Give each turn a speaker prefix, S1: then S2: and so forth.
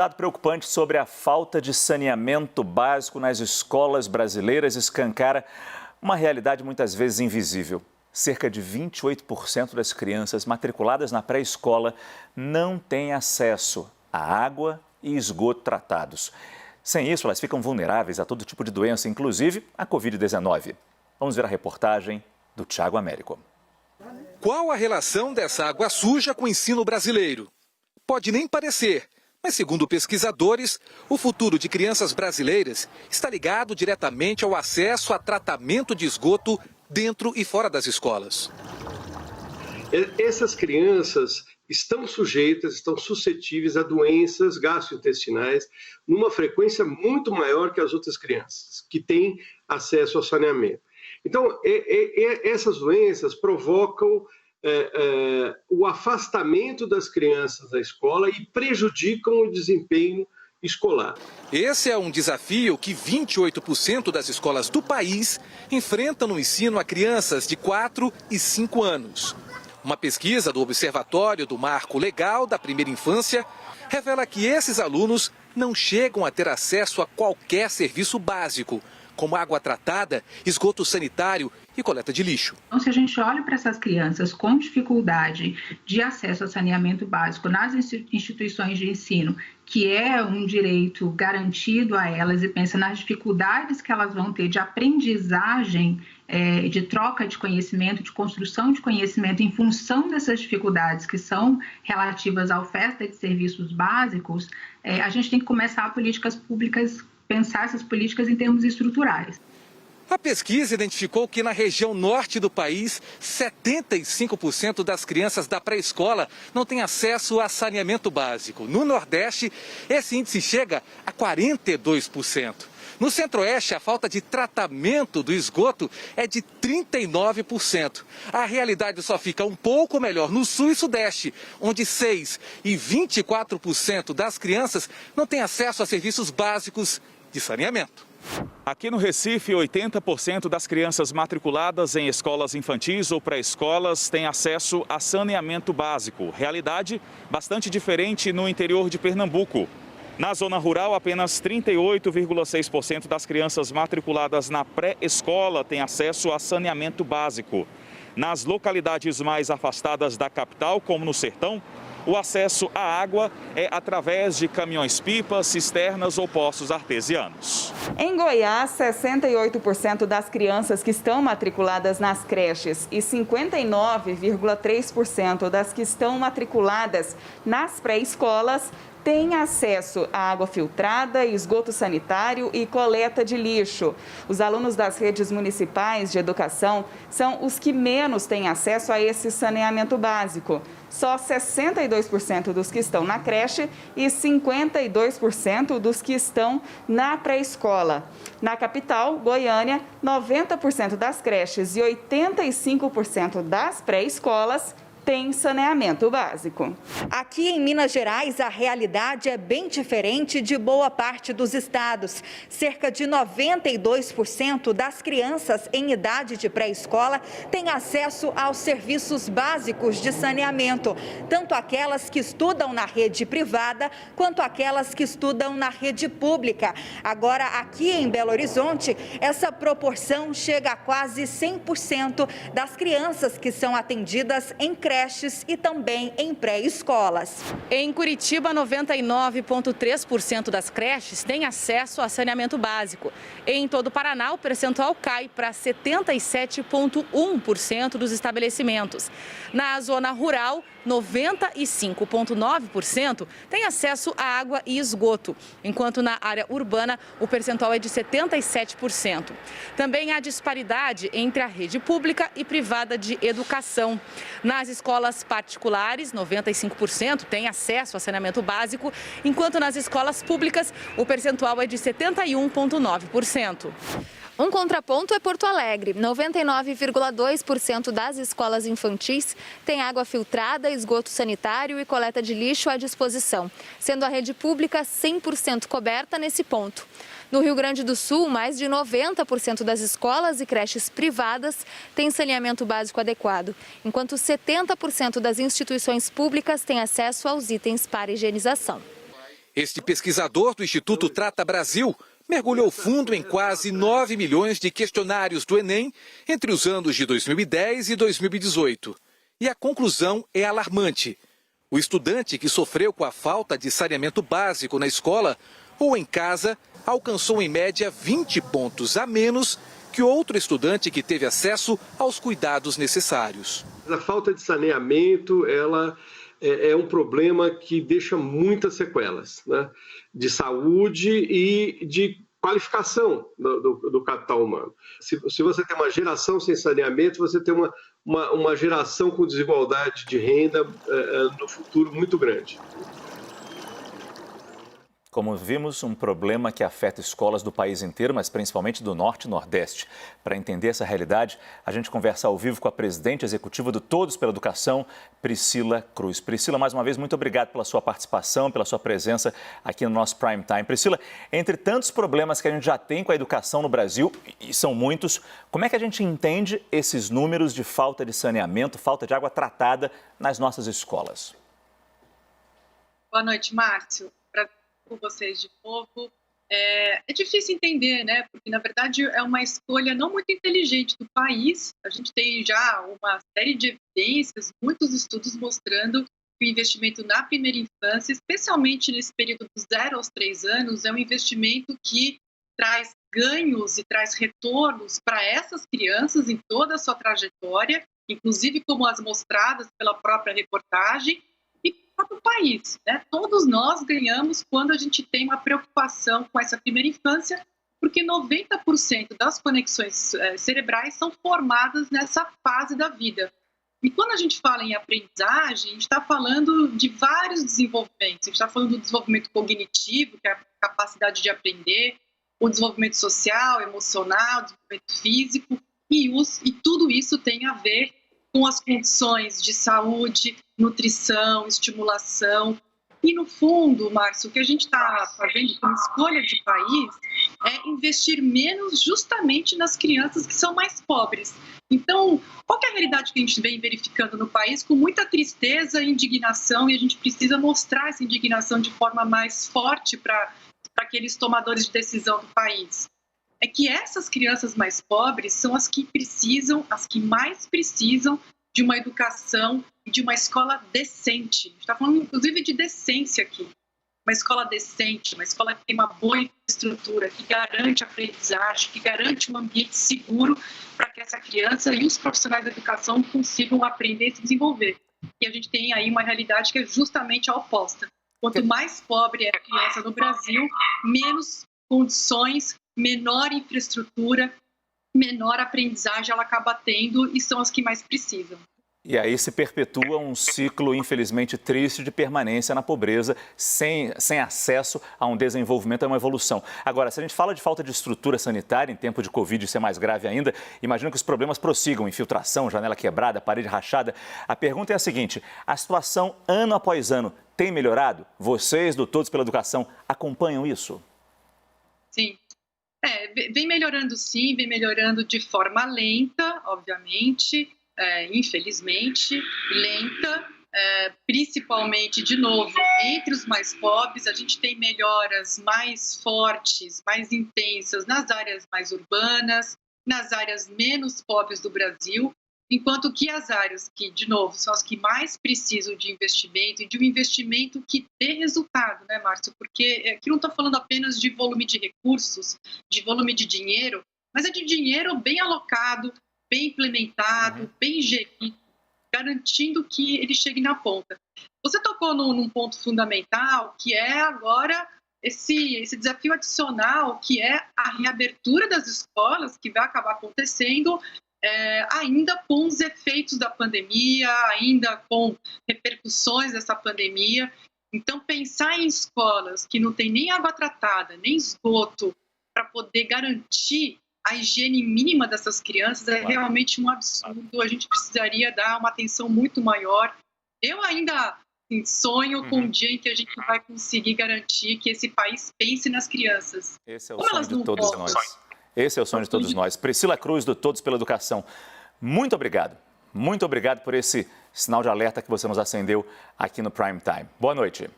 S1: Dado preocupante sobre a falta de saneamento básico nas escolas brasileiras escancara uma realidade muitas vezes invisível. Cerca de 28% das crianças matriculadas na pré-escola não têm acesso à água e esgoto tratados. Sem isso, elas ficam vulneráveis a todo tipo de doença, inclusive a Covid-19. Vamos ver a reportagem do Thiago Américo.
S2: Qual a relação dessa água suja com o ensino brasileiro? Pode nem parecer, mas segundo pesquisadores, o futuro de crianças brasileiras está ligado diretamente ao acesso a tratamento de esgoto dentro e fora das escolas.
S3: Essas crianças estão suscetíveis a doenças gastrointestinais numa frequência muito maior que as outras crianças que têm acesso ao saneamento. Então, essas doenças provocam o afastamento das crianças da escola e prejudicam o desempenho escolar.
S2: Esse é um desafio que 28% das escolas do país enfrentam no ensino a crianças de 4 e 5 anos. Uma pesquisa do Observatório do Marco Legal da Primeira Infância revela que esses alunos não chegam a ter acesso a qualquer serviço básico, como água tratada, esgoto sanitário e coleta de lixo.
S4: Então, se a gente olha para essas crianças com dificuldade de acesso ao saneamento básico nas instituições de ensino, que é um direito garantido a elas, e pensa nas dificuldades que elas vão ter de aprendizagem, de troca de conhecimento, de construção de conhecimento em função dessas dificuldades que são relativas à oferta de serviços básicos, a gente tem que começar políticas públicas, pensar essas políticas em termos estruturais.
S2: A pesquisa identificou que na região norte do país, 75% das crianças da pré-escola não têm acesso a saneamento básico. No Nordeste, esse índice chega a 42%. No Centro-Oeste, a falta de tratamento do esgoto é de 39%. A realidade só fica um pouco melhor no Sul e Sudeste, onde 6% e 24% das crianças não têm acesso a serviços básicos de saneamento.
S5: Aqui no Recife, 80% das crianças matriculadas em escolas infantis ou pré-escolas têm acesso a saneamento básico. Realidade bastante diferente no interior de Pernambuco. Na zona rural, apenas 38,6% das crianças matriculadas na pré-escola têm acesso a saneamento básico. Nas localidades mais afastadas da capital, como no sertão, o acesso à água é através de caminhões-pipa, cisternas ou poços artesianos.
S6: Em Goiás, 68% das crianças que estão matriculadas nas creches e 59,3% das que estão matriculadas nas pré-escolas têm acesso à água filtrada, esgoto sanitário e coleta de lixo. Os alunos das redes municipais de educação são os que menos têm acesso a esse saneamento básico. Só 62% dos que estão na creche e 52% dos que estão na pré-escola. Na capital, Goiânia, 90% das creches e 85% das pré-escolas tem saneamento básico.
S7: Aqui em Minas Gerais, a realidade é bem diferente de boa parte dos estados. Cerca de 92% das crianças em idade de pré-escola têm acesso aos serviços básicos de saneamento, tanto aquelas que estudam na rede privada, quanto aquelas que estudam na rede pública. Agora, aqui em Belo Horizonte, essa proporção chega a quase 100% das crianças que são atendidas em creches e também em pré-escolas.
S8: Em Curitiba, 99,3% das creches têm acesso a saneamento básico. Em todo o Paraná, o percentual cai para 77,1% dos estabelecimentos. Na zona rural, 95,9% têm acesso à água e esgoto, enquanto na área urbana o percentual é de 77%. Também há disparidade entre a rede pública e privada de educação. Nas escolas particulares, 95% têm acesso a saneamento básico, enquanto nas escolas públicas o percentual é de 71,9%.
S9: Um contraponto é Porto Alegre. 99,2% das escolas infantis têm água filtrada, esgoto sanitário e coleta de lixo à disposição, sendo a rede pública 100% coberta nesse ponto. No Rio Grande do Sul, mais de 90% das escolas e creches privadas têm saneamento básico adequado, enquanto 70% das instituições públicas têm acesso aos itens para higienização.
S2: Este pesquisador do Instituto Trata Brasil mergulhou fundo em quase 9 milhões de questionários do Enem entre os anos de 2010 e 2018. E a conclusão é alarmante. O estudante que sofreu com a falta de saneamento básico na escola ou em casa alcançou em média 20 pontos a menos que outro estudante que teve acesso aos cuidados necessários.
S3: A falta de saneamento, ela é um problema que deixa muitas sequelas, né? De saúde e de qualificação do capital humano. Se você tem uma geração sem saneamento, você tem uma geração com desigualdade de renda no futuro muito grande.
S1: Como vimos, um problema que afeta escolas do país inteiro, mas principalmente do Norte e Nordeste. Para entender essa realidade, a gente conversa ao vivo com a presidente executiva do Todos pela Educação, Priscila Cruz. Priscila, mais uma vez, muito obrigado pela sua participação, pela sua presença aqui no nosso Prime Time. Priscila, entre tantos problemas que a gente já tem com a educação no Brasil, e são muitos, como é que a gente entende esses números de falta de saneamento, falta de água tratada nas nossas escolas?
S10: Boa noite, Márcio. Com vocês de novo. É difícil entender, né? Porque, na verdade, é uma escolha não muito inteligente do país. A gente tem já uma série de evidências, muitos estudos mostrando que o investimento na primeira infância, especialmente nesse período dos 0 aos 3 anos, é um investimento que traz ganhos e traz retornos para essas crianças em toda a sua trajetória, inclusive como as mostradas pela própria reportagem, para o país, né? Todos nós ganhamos quando a gente tem uma preocupação com essa primeira infância, porque 90% das conexões cerebrais são formadas nessa fase da vida. E quando a gente fala em aprendizagem, a gente está falando de vários desenvolvimentos. A gente está falando do desenvolvimento cognitivo, que é a capacidade de aprender, o desenvolvimento social, emocional, o desenvolvimento físico, e tudo isso tem a ver com as condições de saúde, nutrição, estimulação. E, no fundo, Márcio, o que a gente está fazendo como escolha de país é investir menos justamente nas crianças que são mais pobres. Então, qual que é a realidade que a gente vem verificando no país com muita tristeza e indignação, e a gente precisa mostrar essa indignação de forma mais forte para aqueles tomadores de decisão do país? É que essas crianças mais pobres são as que mais precisam de uma educação e de uma escola decente. A gente está falando, inclusive, de decência aqui. Uma escola decente, uma escola que tem uma boa infraestrutura, que garante a aprendizagem, que garante um ambiente seguro para que essa criança e os profissionais da educação consigam aprender e se desenvolver. E a gente tem aí uma realidade que é justamente a oposta. Quanto mais pobre é a criança no Brasil, menos condições, menor infraestrutura, menor aprendizagem ela acaba tendo, e são as que mais precisam.
S1: E aí se perpetua um ciclo, infelizmente, triste de permanência na pobreza, sem acesso a um desenvolvimento, a uma evolução. Agora, se a gente fala de falta de estrutura sanitária, em tempo de Covid isso é mais grave ainda, imagino que os problemas prossigam, infiltração, janela quebrada, parede rachada. A pergunta é a seguinte: a situação ano após ano tem melhorado? Vocês do Todos pela Educação acompanham isso?
S10: Sim. Vem melhorando sim, vem melhorando de forma lenta, obviamente, infelizmente, lenta, principalmente, de novo, entre os mais pobres. A gente tem melhoras mais fortes, mais intensas nas áreas mais urbanas, nas áreas menos pobres do Brasil, enquanto que as áreas que, de novo, são as que mais precisam de investimento, e de um investimento que dê resultado, né, Márcio? Porque aqui não estou falando apenas de volume de recursos, de volume de dinheiro, mas é de dinheiro bem alocado, bem implementado, bem gerido, garantindo que ele chegue na ponta. Você tocou num ponto fundamental, que é agora esse desafio adicional, que é a reabertura das escolas, que vai acabar acontecendo, ainda com os efeitos da pandemia, ainda com repercussões dessa pandemia. Então, pensar em escolas que não tem nem água tratada, nem esgoto, para poder garantir a higiene mínima dessas crianças é realmente um absurdo. A gente precisaria dar uma atenção muito maior. Eu ainda sonho com um dia em que a gente vai conseguir garantir que esse país pense nas crianças.
S1: Esse é o sonho de todos nós. Esse é o sonho de todos nós. Priscila Cruz, do Todos pela Educação. Muito obrigado. Muito obrigado por esse sinal de alerta que você nos acendeu aqui no Prime Time. Boa noite.